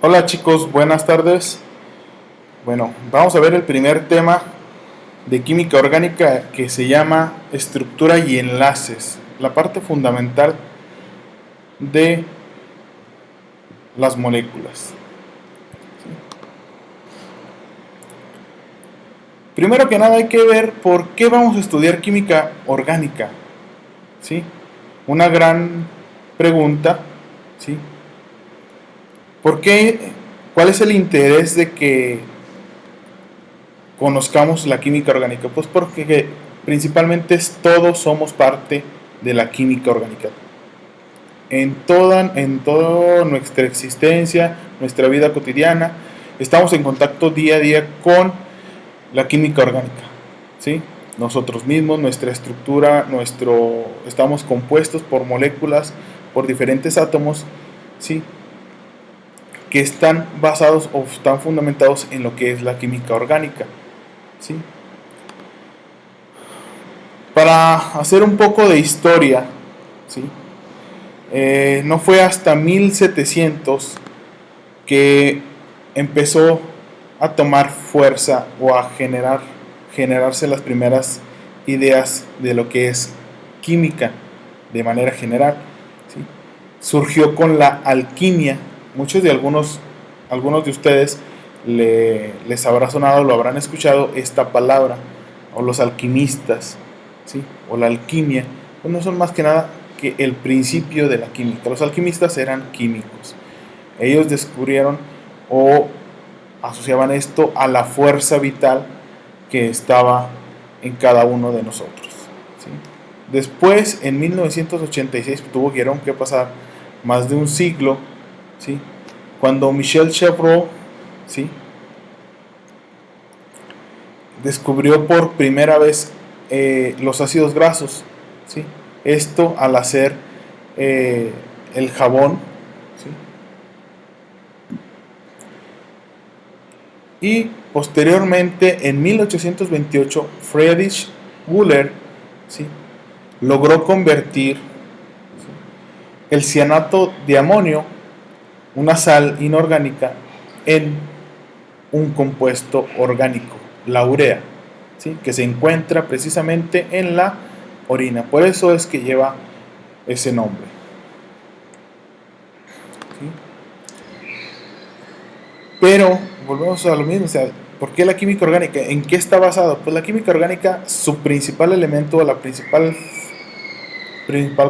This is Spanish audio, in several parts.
Hola chicos, buenas tardes. Bueno, vamos a ver el primer tema de química orgánica que se llama estructura y enlaces, la parte fundamental de las moléculas. Primero que nada hay que ver por qué vamos a estudiar química orgánica, ¿sí? Una gran pregunta, ¿sí? ¿Por qué? ¿Cuál es el interés de que conozcamos la química orgánica? Pues porque principalmente todos somos parte de la química orgánica. En toda nuestra existencia, nuestra vida cotidiana, estamos en contacto día a día con la química orgánica, ¿sí? Nosotros mismos, nuestra estructura, estamos compuestos por moléculas, por diferentes átomos, ¿sí? Que están basados o están fundamentados en lo que es la química orgánica, ¿sí? Para hacer un poco de historia, ¿sí? No fue hasta 1700 que empezó a tomar fuerza o a generarse las primeras ideas de lo que es química de manera general, ¿sí? Surgió con la alquimia. Muchos de algunos de ustedes les habrá sonado, lo habrán escuchado esta palabra, o los alquimistas, ¿sí? O la alquimia. Pues no son más que nada que el principio de la química. Los alquimistas eran químicos. Ellos descubrieron o asociaban esto a la fuerza vital que estaba en cada uno de nosotros, ¿sí? Después, en 1986, tuvieron que pasar más de un siglo, ¿sí? Cuando Michel Chevreul, ¿sí? Descubrió por primera vez los ácidos grasos, ¿sí? Esto al hacer el jabón, ¿sí? Y posteriormente, en 1828, Friedrich Wöhler, ¿sí? Logró convertir, ¿sí?, el cianato de amonio, una sal inorgánica, en un compuesto orgánico, la urea, ¿sí?, que se encuentra precisamente en la orina. Por eso es que lleva ese nombre, ¿sí? Pero volvemos a lo mismo, o sea, ¿por qué la química orgánica? ¿En qué está basado? Pues la química orgánica, su principal elemento, la principal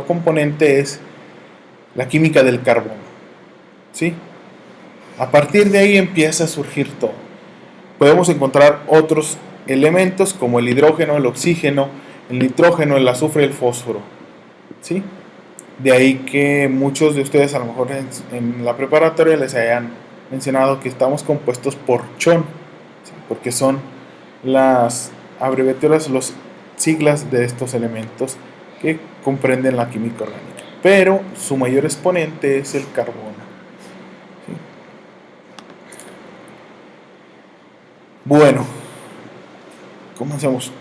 componente es la química del carbono, ¿sí? A partir de ahí empieza a surgir todo. Podemos encontrar otros elementos como el hidrógeno, el oxígeno, el nitrógeno, el azufre y el fósforo, ¿sí? De ahí que muchos de ustedes a lo mejor en la preparatoria les hayan mencionado que estamos compuestos por chon, ¿sí?, porque son las abreviaturas, las siglas de estos elementos que comprenden la química orgánica. Pero su mayor exponente es el carbono, ¿sí? Bueno, comencemos.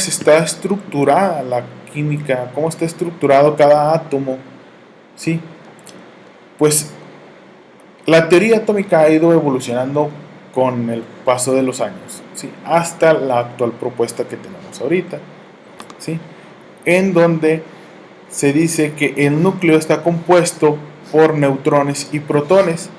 ¿Está estructurada la química? ¿Cómo está estructurado cada átomo? Sí, pues la teoría atómica ha ido evolucionando con el paso de los años, ¿sí?, hasta la actual propuesta que tenemos ahorita, ¿sí?, en donde se dice que el núcleo está compuesto por neutrones y protones,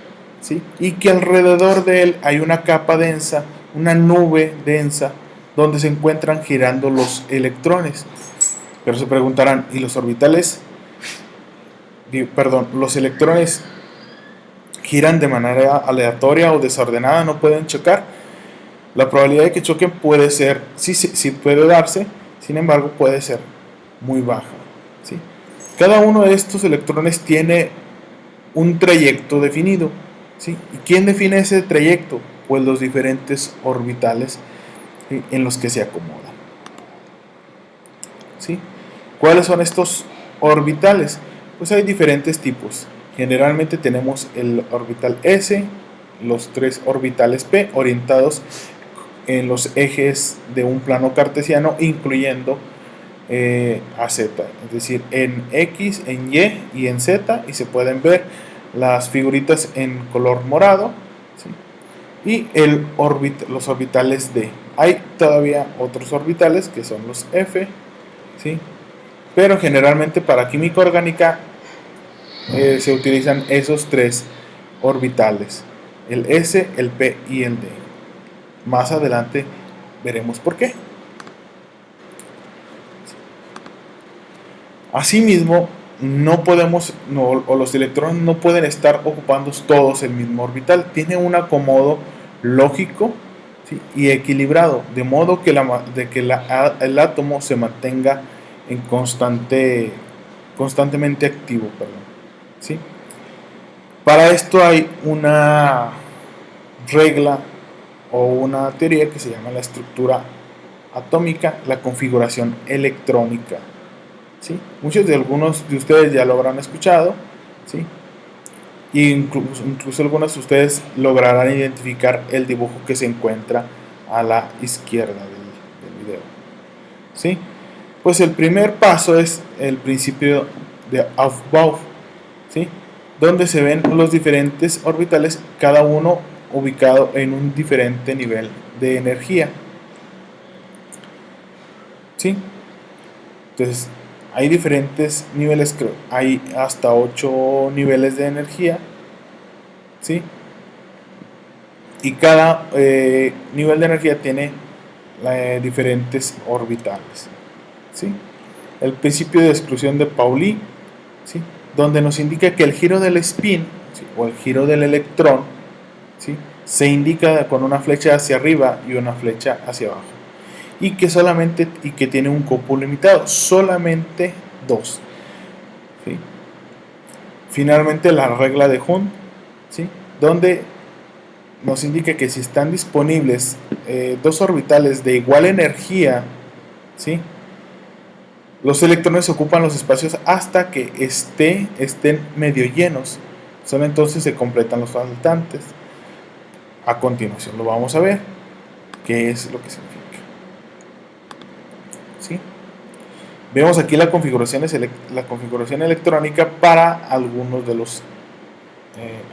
¿sí?, y que alrededor de él hay una capa densa, una nube densa, donde se encuentran girando los electrones. Pero se preguntarán, ¿y los orbitales? Perdón, los electrones giran de manera aleatoria o desordenada, no pueden chocar. La probabilidad de que choquen puede ser, sí puede darse, sin embargo puede ser muy baja, ¿sí? Cada uno de estos electrones tiene un trayecto definido, ¿sí? ¿Y quién define ese trayecto? Pues los diferentes orbitales, ¿sí?, en los que se acomodan, ¿sí? ¿Cuáles son estos orbitales? Pues hay diferentes tipos. Generalmente tenemos el orbital S, los tres orbitales P, orientados en los ejes de un plano cartesiano, incluyendo a Z, es decir, en X, en Y y en Z, y se pueden ver las figuritas en color morado, ¿sí? Y los orbitales D. Hay todavía otros orbitales que son los F, ¿sí? Pero generalmente para química orgánica se utilizan esos tres orbitales, el S, el P y el D. Más adelante veremos por qué. Asimismo, no podemos, o los electrones no pueden estar ocupando todos el mismo orbital. Tiene un acomodo lógico, ¿sí? Y equilibrado, de modo que, el átomo se mantenga en constantemente activo. Perdón, ¿sí? Para esto hay una regla o una teoría que se llama la estructura atómica, la configuración electrónica. ¿Sí? Muchos de algunos de ustedes ya lo habrán escuchado, ¿sí? Y incluso algunos de ustedes lograrán identificar el dibujo que se encuentra a la izquierda del video, ¿sí? Pues el primer paso es el principio de Aufbau, ¿sí? Donde se ven los diferentes orbitales, cada uno ubicado en un diferente nivel de energía, ¿sí? Entonces, hay diferentes niveles, hay hasta 8 niveles de energía, ¿sí? Y cada nivel de energía tiene diferentes orbitales, ¿sí? El principio de exclusión de Pauli, ¿sí? Donde nos indica que el giro del spin, ¿sí? O el giro del electrón, ¿sí? Se indica con una flecha hacia arriba y una flecha hacia abajo, y que tiene un cupo limitado, solamente 2, ¿sí? Finalmente la regla de Hund, ¿sí? Donde nos indica que si están disponibles dos orbitales de igual energía, ¿sí? Los electrones ocupan los espacios hasta que estén medio llenos. Solo entonces se completan los faltantes. A continuación lo vamos a ver qué es lo que significa, ¿sí? Vemos aquí la configuración electrónica para algunos de los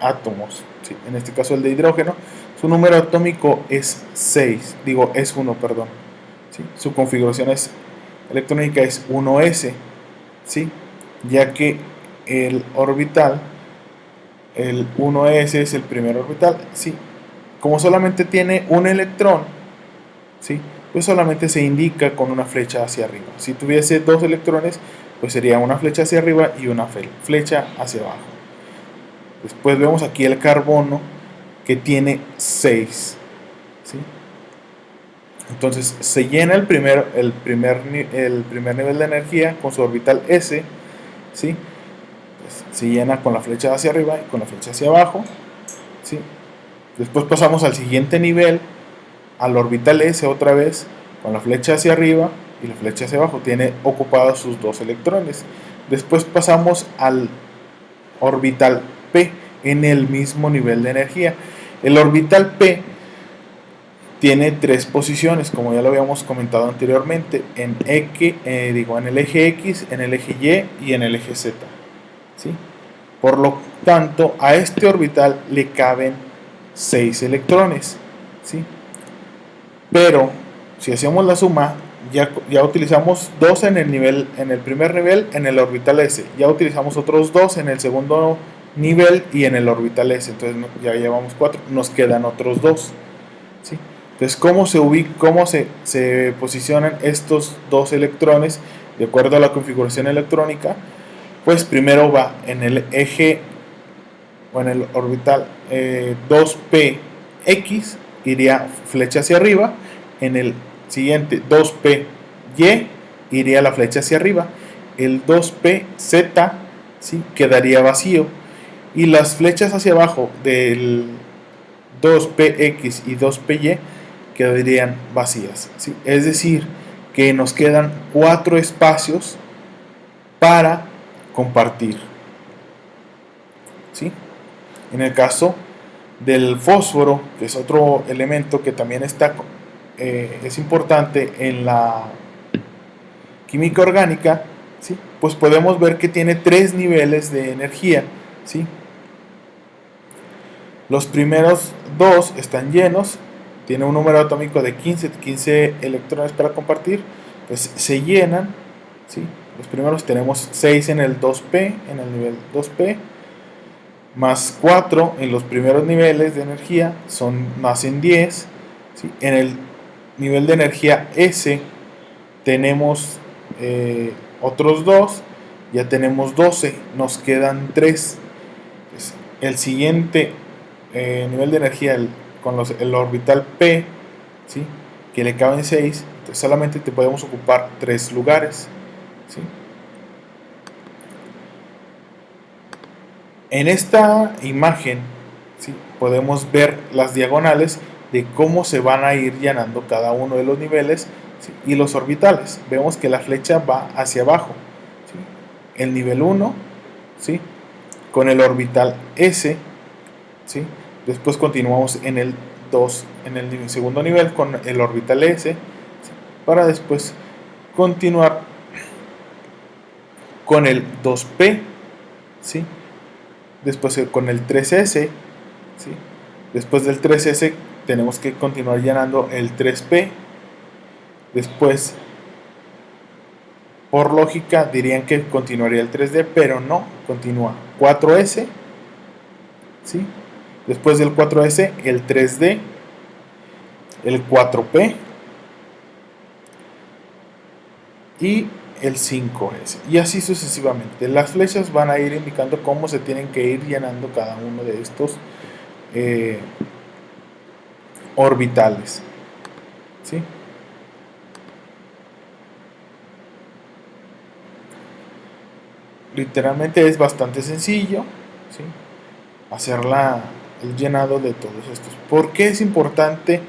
átomos, ¿sí? En este caso el de hidrógeno, su número atómico es 1, perdón, ¿sí? Su configuración electrónica es 1s, ¿sí? Ya que el 1s es el primer orbital, ¿sí? Como solamente tiene un electrón, ¿sí? Pues solamente se indica con una flecha hacia arriba. Si tuviese dos electrones, pues sería una flecha hacia arriba y una flecha hacia abajo. Después vemos aquí el carbono, que tiene 6, ¿sí? Entonces se llena el primer nivel de energía con su orbital S, ¿sí? Pues se llena con la flecha hacia arriba y con la flecha hacia abajo, ¿sí? Después pasamos al siguiente nivel, al orbital S otra vez, con la flecha hacia arriba y la flecha hacia abajo. Tiene ocupados sus dos electrones. Después pasamos al orbital P en el mismo nivel de energía. El orbital P tiene 3 posiciones, como ya lo habíamos comentado anteriormente, en el eje X, en el eje Y y en el eje Z, ¿sí? Por lo tanto, a este orbital le caben 6 electrones, ¿sí? Pero si hacemos la suma, ya utilizamos 2 en el primer nivel, en el orbital S, ya utilizamos otros 2 en el segundo nivel y en el orbital S, entonces ya llevamos 4, nos quedan otros 2, ¿sí? Entonces, ¿cómo se posicionan estos dos electrones de acuerdo a la configuración electrónica? Pues primero va en el eje o en el orbital 2px, iría flecha hacia arriba. En el siguiente 2py iría la flecha hacia arriba. El 2pz, ¿sí? Quedaría vacío, y las flechas hacia abajo del 2px y 2py quedarían vacías, ¿sí? Es decir, que nos quedan 4 espacios para compartir, ¿sí? En el caso del fósforo, que es otro elemento que también es importante química orgánica, ¿sí? Pues podemos ver que tiene tres niveles de energía, ¿sí? Los primeros dos están llenos, tiene un número atómico de 15 electrones para compartir, pues se llenan, ¿sí? Los primeros tenemos 6 en el 2p, en el nivel 2p, más 4 en los primeros niveles de energía, nacen 10, ¿sí? En el nivel de energía S tenemos otros 2, ya tenemos 12, nos quedan 3. Pues, el siguiente nivel de energía con el orbital P, ¿sí? Que le caben 6, entonces solamente te podemos ocupar 3 lugares, ¿sí? En esta imagen, ¿sí? Podemos ver las diagonales de cómo se van a ir llenando cada uno de los niveles, ¿sí? Y los orbitales. Vemos que la flecha va hacia abajo, ¿sí? El nivel 1, ¿sí? Con el orbital S, ¿sí? Después continuamos en el 2, en el segundo nivel con el orbital S, ¿sí? Para después continuar con el 2P, ¿sí? Después con el 3S, ¿sí? Después del 3S tenemos que continuar llenando el 3P. Después, por lógica, dirían que continuaría el 3D, pero no, continúa 4S, ¿sí? Después del 4S, el 3D, el 4P y el 5S. Y así sucesivamente. Las flechas van a ir indicando cómo se tienen que ir llenando cada uno de estos orbitales, ¿sí? Literalmente es bastante sencillo, ¿sí? Hacer el llenado de todos estos. ¿Por qué es importante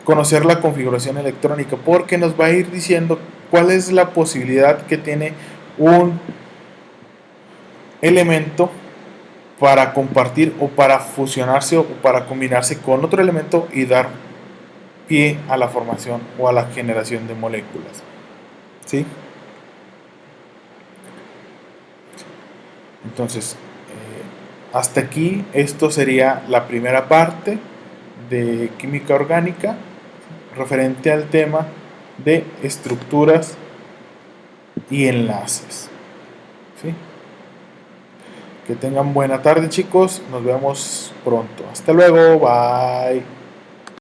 conocer la configuración electrónica? Porque nos va a ir diciendo cuál es la posibilidad que tiene un elemento para compartir o para fusionarse o para combinarse con otro elemento y dar pie a la formación o a la generación de moléculas, ¿sí? Entonces, hasta aquí esto sería la primera parte de química orgánica referente al tema de estructuras y enlaces, ¿sí? Que tengan buena tarde, chicos, nos vemos pronto, hasta luego, bye.